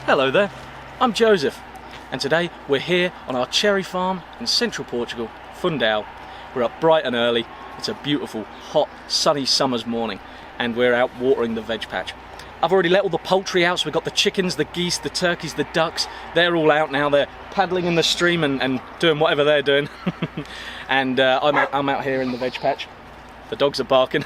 Hello there, I'm Joseph, and today we're here on our cherry farm in central Portugal, Fundão. We're up bright and early. It's a beautiful, hot, sunny summer's morning, and we're out watering the veg patch. I've already let all the poultry out, so we've got the chickens, the geese, the turkeys, the ducks. They're all out now. They're paddling in the stream and doing whatever they're doing. And I'm out here in the veg patch. The dogs are barking.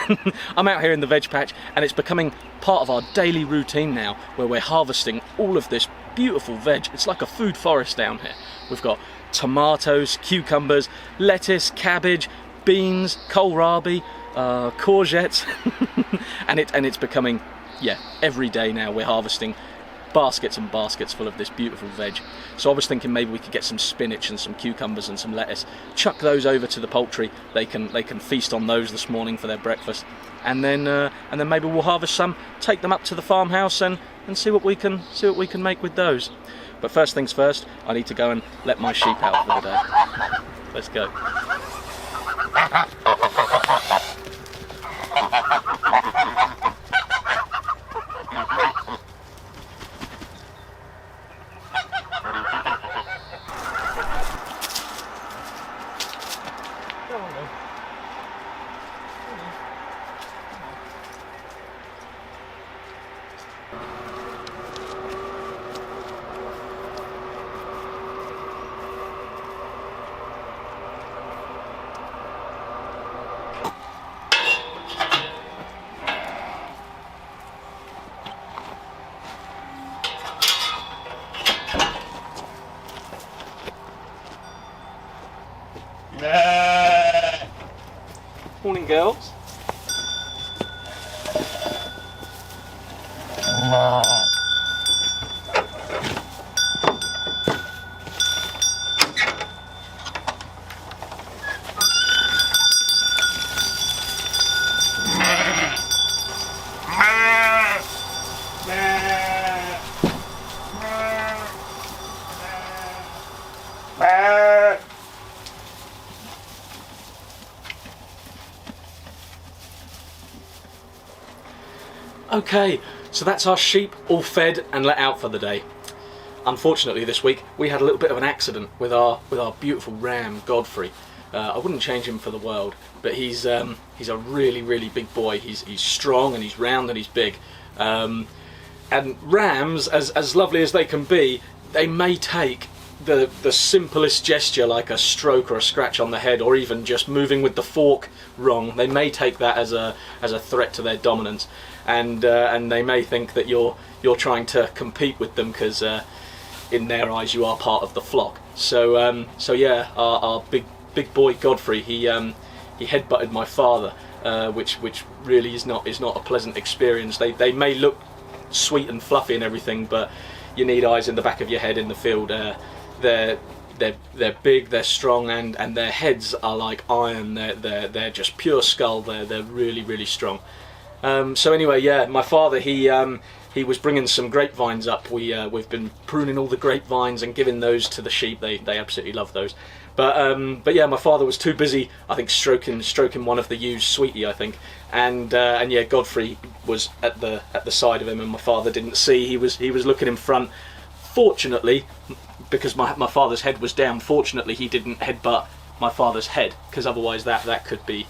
I'm out here in the veg patch, and it's becoming part of our daily routine now, where we're harvesting all of this beautiful veg. It's like a food forest down here. We've got tomatoes, cucumbers, lettuce, cabbage, beans, kohlrabi, courgettes, and it's becoming, yeah, every day now we're harvesting baskets and baskets full of this beautiful veg. So I was thinking maybe we could get some spinach and some cucumbers and some lettuce, chuck those over to the poultry. They can feast on those this morning for their breakfast, and then maybe we'll harvest some, take them up to the farmhouse and see what we can make with those. But first things first, I need to go and let my sheep out for the day. Let's go. Morning, girls. Okay, so that's our sheep all fed and let out for the day. Unfortunately this week we had a little bit of an accident with our beautiful ram Godfrey. I wouldn't change him for the world, but he's a really big boy. He's strong and he's round and he's big. And rams, as lovely as they can be, they may take the simplest gesture, like a stroke or a scratch on the head, or even just moving with the fork wrong. They may take that as a threat to their dominance, and they may think that you're trying to compete with them because in their eyes you are part of the flock. So yeah, our big boy Godfrey, he headbutted my father, which really is not a pleasant experience. They may look sweet and fluffy and everything, but you need eyes in the back of your head in the field. They're big, they're strong, and their heads are like iron. They're just pure skull. They're really strong. So anyway, yeah, my father, he was bringing some grapevines up. We've been pruning all the grapevines and giving those to the sheep. They absolutely love those. But yeah, my father was too busy, I think, stroking one of the ewes, Sweetie, I think, and yeah, Godfrey was at the side of him, and my father didn't see. He was looking in front. Fortunately, because my father's head was down, fortunately he didn't headbutt my father's head, because otherwise that could be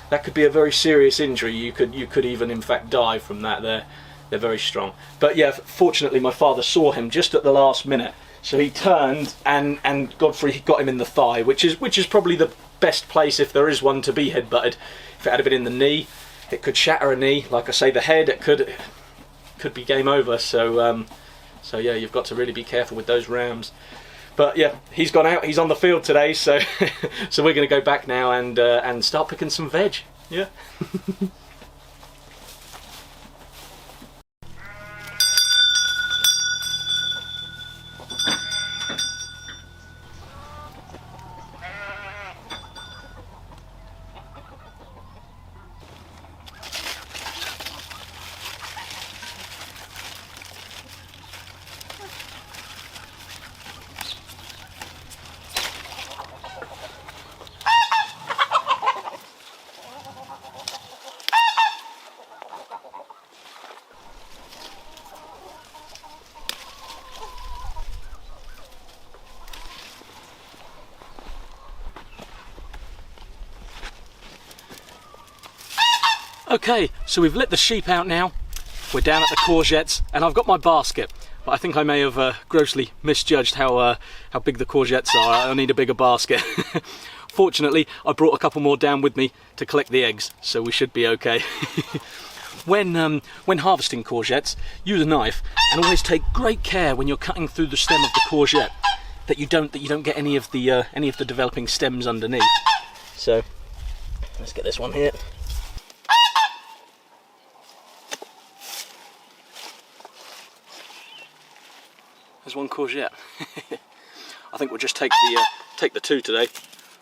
a very serious injury. You could even in fact die from that. They're very strong. But yeah, fortunately my father saw him just at the last minute, so he turned and Godfrey got him in the thigh, which is probably the best place, if there is one, to be headbutted. If it had been in the knee, it could shatter a knee. Like I say, the head, it could be game over. So yeah, you've got to really be careful with those rams. But yeah, he's gone out. He's on the field today, so so we're going to go back now and start picking some veg. Yeah. Okay, so we've let the sheep out now. We're down at the courgettes, and I've got my basket. But I think I may have grossly misjudged how big the courgettes are. I need a bigger basket. Fortunately, I brought a couple more down with me to collect the eggs, so we should be okay. When harvesting courgettes, use a knife, and always take great care when you're cutting through the stem of the courgette that you don't get any of the developing stems underneath. So let's get this one here. There's one courgette. I think we'll just take the two today.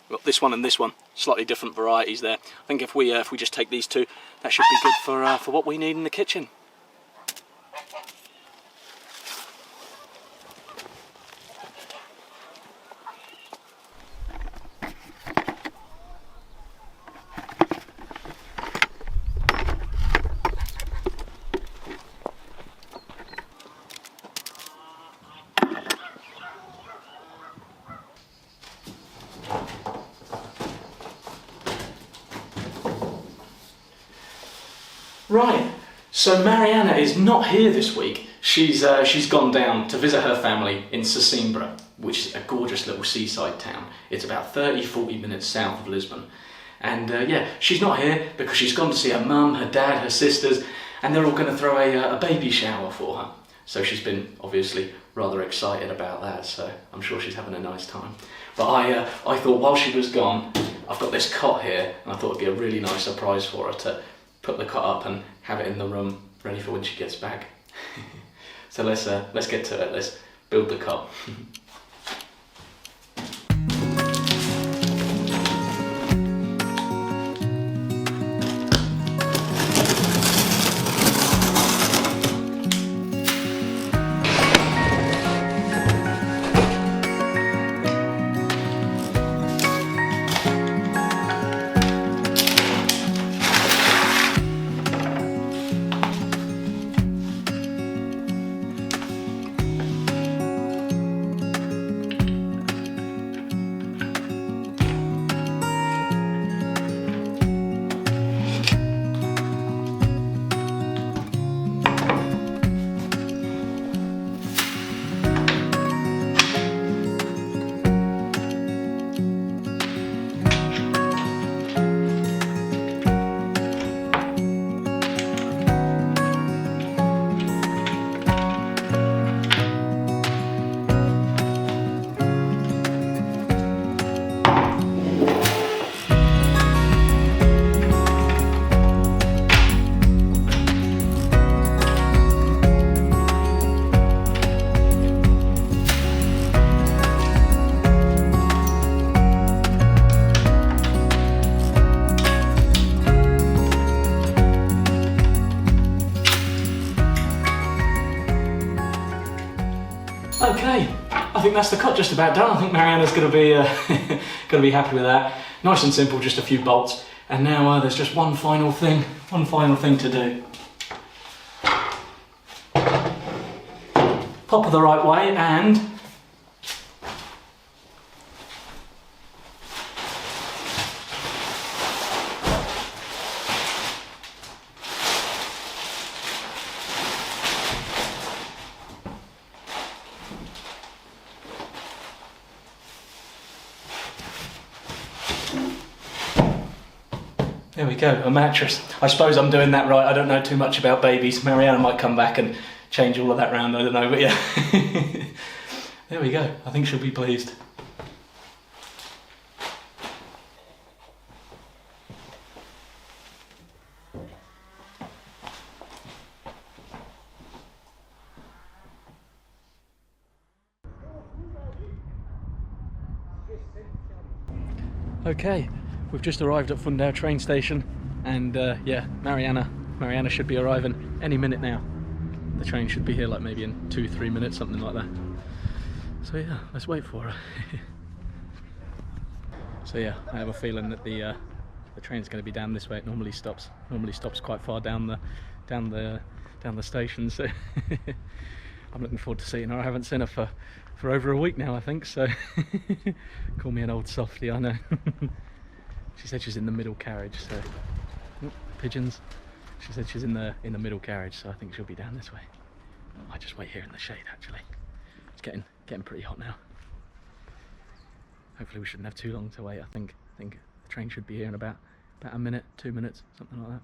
We've got this one and this one, slightly different varieties there. I think if we just take these two, that should be good for what we need in the kitchen. Right, so Marianna is not here this week. She's gone down to visit her family in Sesimbra, which is a gorgeous little seaside town. It's about 30-40 minutes south of Lisbon. And yeah, she's not here because she's gone to see her mum, her dad, her sisters, and they're all going to throw a baby shower for her. So she's been obviously rather excited about that, so I'm sure she's having a nice time. But I thought while she was gone, I've got this cot here, and I thought it'd be a really nice surprise for her to put the cot up and have it in the room ready for when she gets back. So let's get to it. Let's build the cot. Okay, I think that's the cut just about done. I think Marianna's going to be happy with that. Nice and simple, just a few bolts. And now there's just one final thing to do. Pop her the right way and there we go, a mattress. I suppose I'm doing that right. I don't know too much about babies. Marianna might come back and change all of that round, I don't know, but yeah. There we go, I think she'll be pleased. Okay, we've just arrived at Fundão train station, and yeah, Marianna should be arriving any minute now. The train should be here like maybe in 2-3 minutes, something like that. So yeah, let's wait for her. So yeah, I have a feeling that the train's going to be down this way. It normally stops quite far down the station. So I'm looking forward to seeing her. I haven't seen her for over a week now, I think. So call me an old softie, I know. She said she's in the middle carriage. So pigeons. She said she's in the middle carriage, so I think she'll be down this way. I might just wait here in the shade actually. It's getting pretty hot now. Hopefully we shouldn't have too long to wait. I think the train should be here in about a minute, 2 minutes, something like that.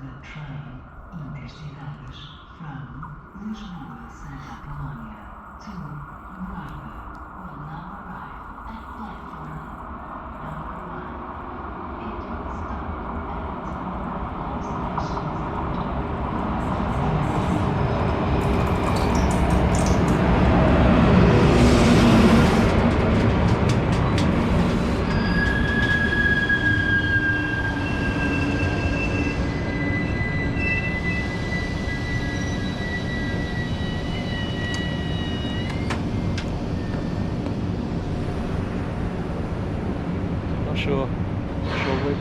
The train interciudades from Lisboa, Santa Apollonia to Braga will now arrive at platform number 1. It will stop at all stations. Not sure which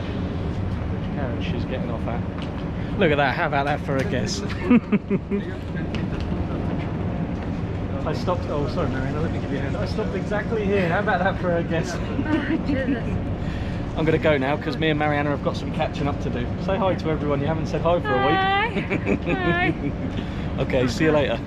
carriage she's getting off at. Look at that, how about that for a guess? I stopped, oh sorry Marianna, let me give you a hand. I stopped exactly here, how about that for a guess? I'm going to go now because me and Marianna have got some catching up to do. Say hi to everyone, you haven't said hi for a week. Hi. Okay, see you later.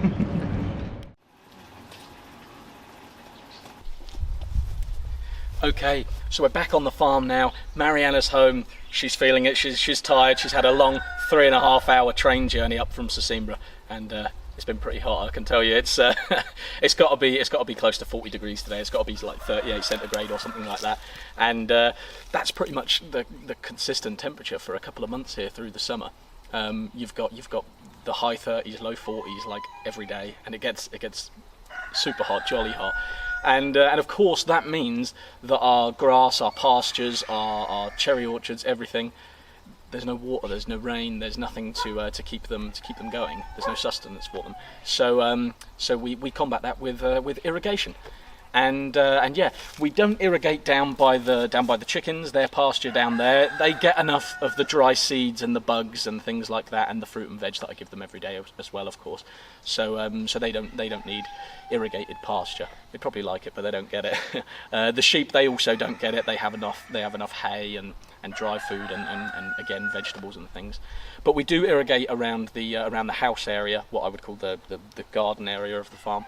Okay, so we're back on the farm now. Marianna's home. She's feeling it. She's tired. She's had a long 3.5 hour train journey up from Sesimbra, and it's been pretty hot. I can tell you. It's got to be close to 40 degrees today. It's got to be like 38 centigrade or something like that, and that's pretty much the consistent temperature for a couple of months here through the summer. You've got the high 30s, low 40s like every day, and it gets super hot, jolly hot. And of course that means that our grass, our pastures, our cherry orchards, everything, there's no water, there's no rain, there's nothing to keep them going. There's no sustenance for them. So we combat that with irrigation. And yeah, we don't irrigate down by the chickens. Their pasture down there, they get enough of the dry seeds and the bugs and things like that, and the fruit and veg that I give them every day as well, of course. So they don't need irrigated pasture. They probably like it, but they don't get it. The sheep, they also don't get it. They have enough hay and dry food and again vegetables and things. But we do irrigate around the house area, what I would call the garden area of the farm.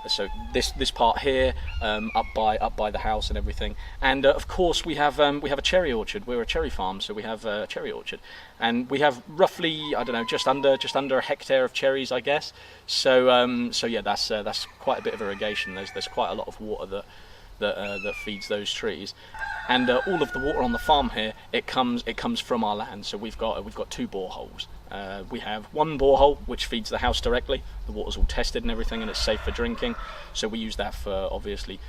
So this part here, up by the house and everything. And of course we have a cherry orchard. We're a cherry farm, so we have a cherry orchard, and we have roughly, I don't know, just under a hectare of cherries, I guess. So yeah, that's quite a bit of irrigation. There's quite a lot of water that feeds those trees, and all of the water on the farm here, it comes from our land. So we've got 2 boreholes. We have one borehole which feeds the house directly. The water's all tested and everything, and it's safe for drinking. So we use that for obviously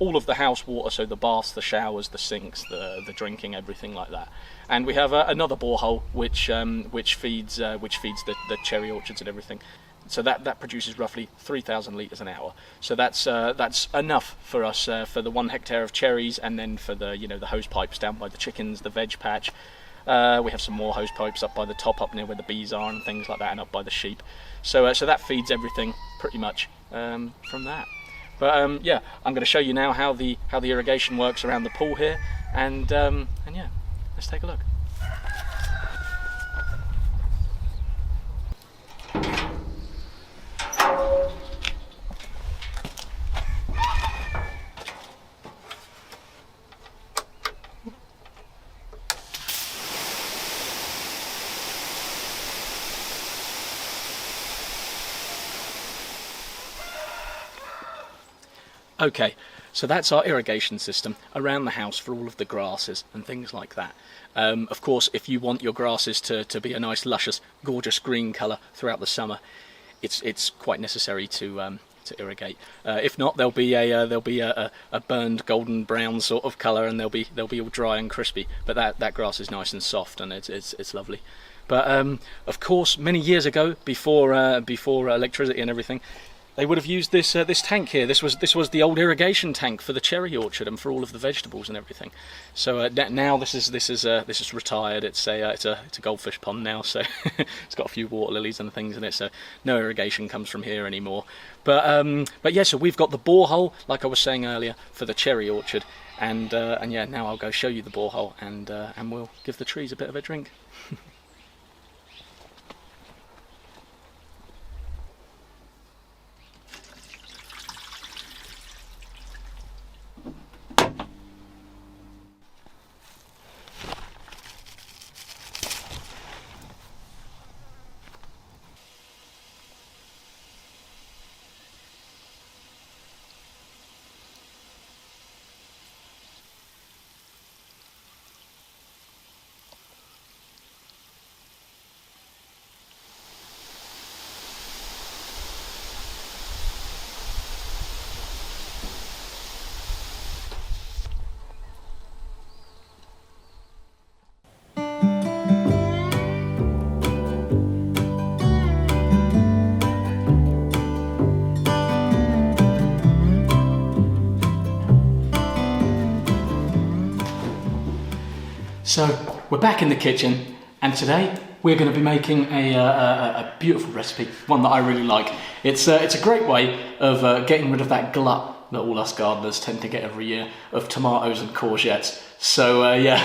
all of the house water, so the baths, the showers, the sinks, the drinking, everything like that. And we have another borehole which feeds the cherry orchards and everything. So that produces roughly 3,000 litres an hour. So that's enough for us for the 1 hectare of cherries, and then for the the hose pipes down by the chickens, the veg patch. We have some more hose pipes up by the top, up near where the bees are and things like that, and up by the sheep. So that feeds everything pretty much from that. But yeah, I'm going to show you now how the irrigation works around the pool here, and yeah, let's take a look. Okay, so that's our irrigation system around the house for all of the grasses and things like that. Of course, if you want your grasses to be a nice, luscious, gorgeous green colour throughout the summer, it's quite necessary to irrigate. If not, there'll be a burned golden brown sort of colour, and they'll be all dry and crispy. But that grass is nice and soft, and it's lovely. But of course, many years ago, before electricity and everything, they would have used this this tank here. This was the old irrigation tank for the cherry orchard and for all of the vegetables and everything. So now this is retired. It's a goldfish pond now, so it's got a few water lilies and things in it. So no irrigation comes from here anymore. But yeah, so we've got the borehole, like I was saying earlier, for the cherry orchard, and yeah, now I'll go show you the borehole, and we'll give the trees a bit of a drink. So we're back in the kitchen, and today we're going to be making a beautiful recipe, one that I really like. It's a great way of getting rid of that glut that all us gardeners tend to get every year of tomatoes and courgettes. So yeah,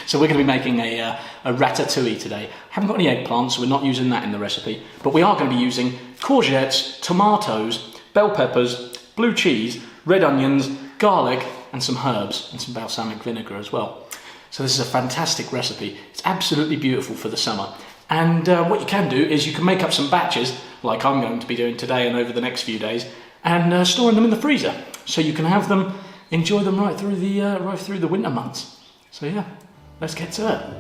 so we're going to be making a ratatouille today. Haven't got any eggplants, so we're not using that in the recipe, but we are going to be using courgettes, tomatoes, bell peppers, blue cheese, red onions, garlic, and some herbs, and some balsamic vinegar as well. So this is a fantastic recipe. It's absolutely beautiful for the summer. And what you can do is you can make up some batches, like I'm going to be doing today and over the next few days, and storing them in the freezer, so you can have them, enjoy them right through the winter months. So yeah, let's get to it.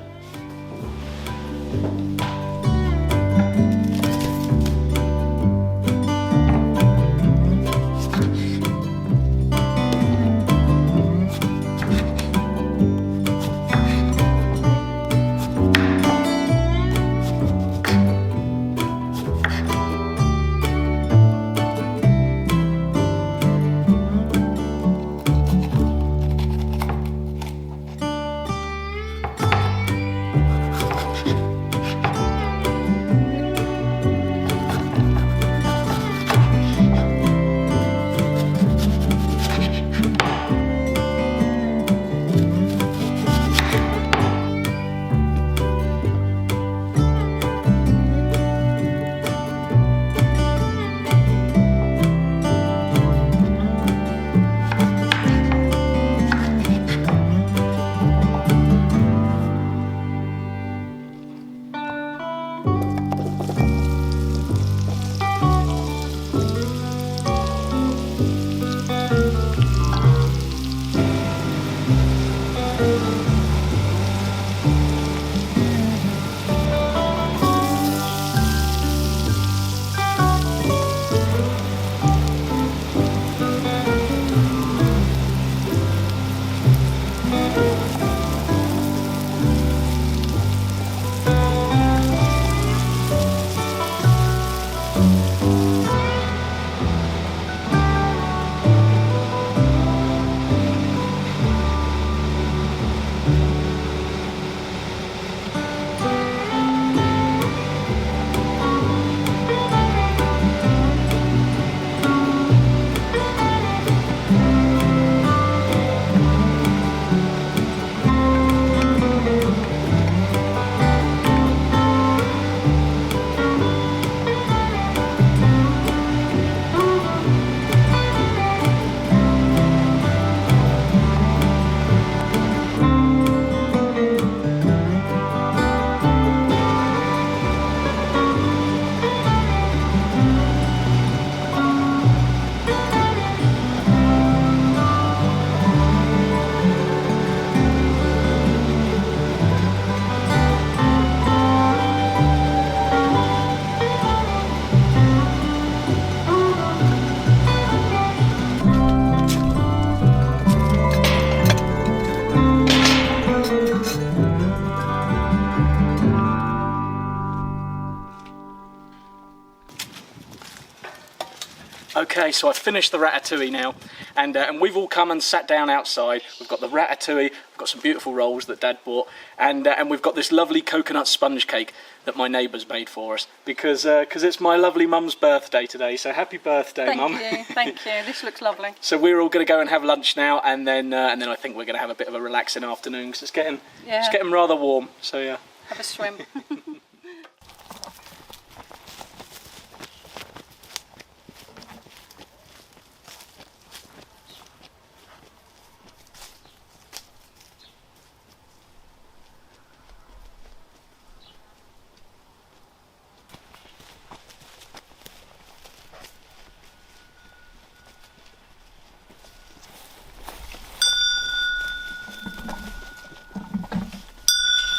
Okay, so I've finished the ratatouille now, and we've all come and sat down outside. We've got the ratatouille, we've got some beautiful rolls that Dad bought, and we've got this lovely coconut sponge cake that my neighbour's made for us, because it's my lovely mum's birthday today, so happy birthday, Mum. Thank you, this looks lovely. So we're all going to go and have lunch now, and then I think we're going to have a bit of a relaxing afternoon, because it's getting rather warm, so yeah. Have a swim.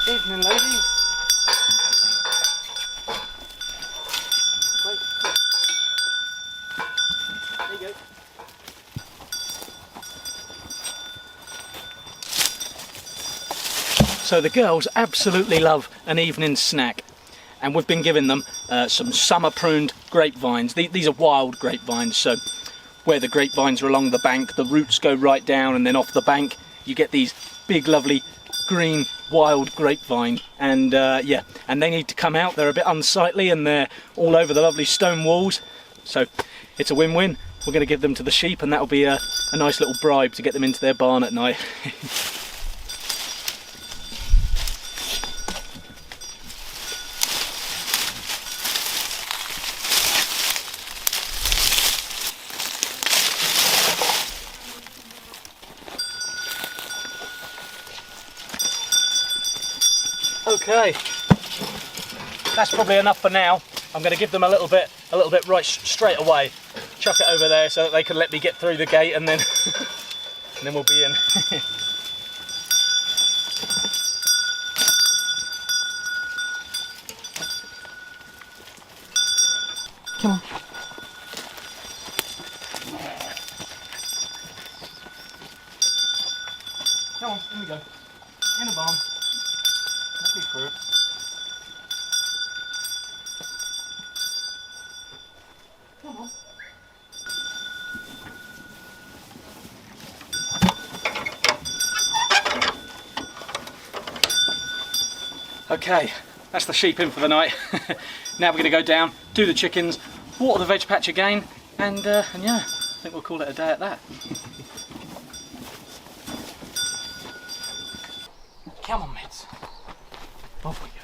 Evening, ladies. Wait. There you go. So the girls absolutely love an evening snack, and we've been giving them some summer pruned grapevines. These are wild grapevines, so where the grapevines are along the bank, the roots go right down, and then off the bank you get these big lovely green wild grapevine, and and they need to come out. They're a bit unsightly and they're all over the lovely stone walls, so it's a win-win. We're going to give them to the sheep, and that'll be a nice little bribe to get them into their barn at night. Okay, that's probably enough for now. I'm going to give them a little bit right straight away. Chuck it over there so that they can let me get through the gate, and then and then we'll be in. Come on. Come on, in we go. In the barn. Let me through. Come on. Okay, that's the sheep in for the night. Now we're going to go down, do the chickens, water the veg patch again, and yeah, I think we'll call it a day at that. Come on, mates. Off we go.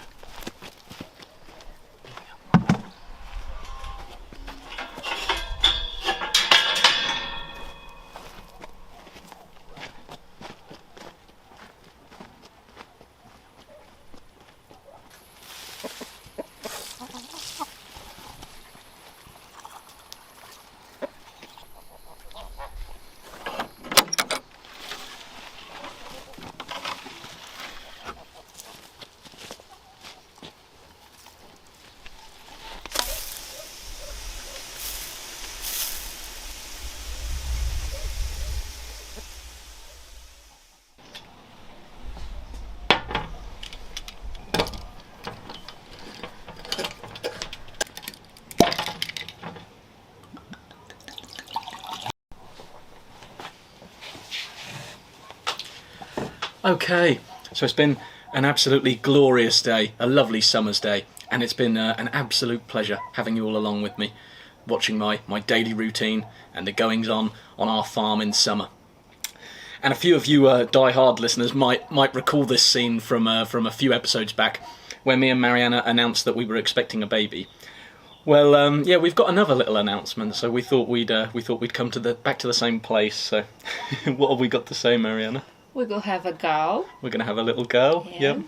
Okay, so it's been an absolutely glorious day, a lovely summer's day, and it's been an absolute pleasure having you all along with me, watching my daily routine and the goings on our farm in summer. And a few of you die-hard listeners might recall this scene from a few episodes back, where me and Marianna announced that we were expecting a baby. Well, yeah, we've got another little announcement, so we thought we'd come back to the same place. So, what have we got to say, Marianna? We're going to have a girl. We're going to have a little girl. Yeah.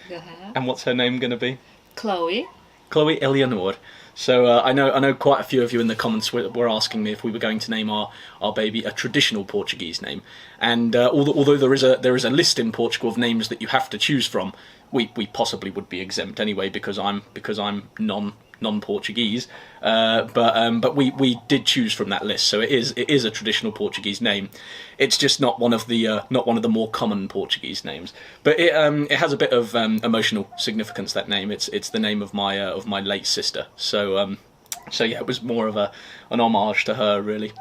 Yep. And what's her name going to be? Chloe. Chloe Eleanor. So I know quite a few of you in the comments were asking me if we were going to name our baby a traditional Portuguese name. And although there is a list in Portugal of names that you have to choose from, we possibly would be exempt anyway because I'm non-Portuguese. But we did choose from that list, so it is a traditional Portuguese name. It's just not one of the more common Portuguese names. But it has a bit of emotional significance. That name. It's the name of my late sister. So So yeah, it was more of an homage to her, really.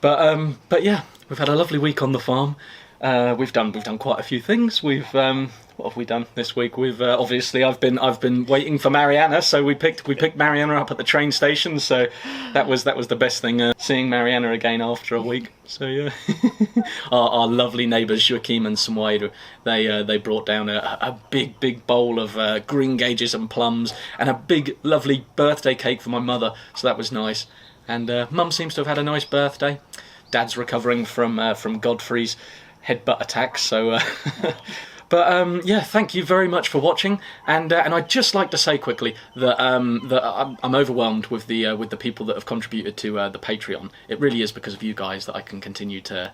But yeah, we've had a lovely week on the farm. We've done quite a few things. What have we done this week? We've obviously I've been waiting for Marianna, so we picked Marianna up at the train station. So that was the best thing, seeing Marianna again after a week. So yeah, our lovely neighbours Joachim and Samuel, they brought down a big bowl of green gages and plums, and a big lovely birthday cake for my mother. So that was nice. And Mum seems to have had a nice birthday. Dad's recovering from Godfrey's headbutt attacks, so but yeah, thank you very much for watching, and I'd just like to say quickly that that I'm overwhelmed with the people that have contributed to the Patreon. It really is because of you guys that I can continue to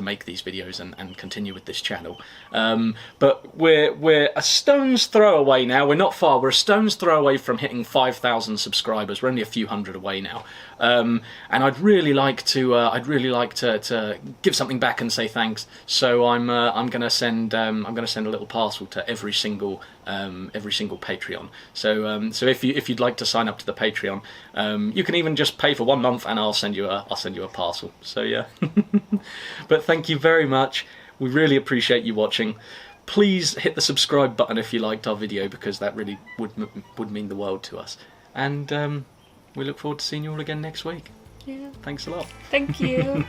make these videos and continue with this channel. But we're a stone's throw away now. We're not far. We're a stone's throw away from hitting 5,000 subscribers. We're only a few hundred away now. And I'd really like to give something back and say thanks. So I'm gonna send a little parcel to every single Patreon. So if you'd like to sign up to the Patreon, you can even just pay for 1 month, and I'll send you a parcel. So yeah. But thank you very much. We really appreciate you watching. Please hit the subscribe button if you liked our video, because that really would mean the world to us. And we look forward to seeing you all again next week. Yeah. Thanks a lot. Thank you.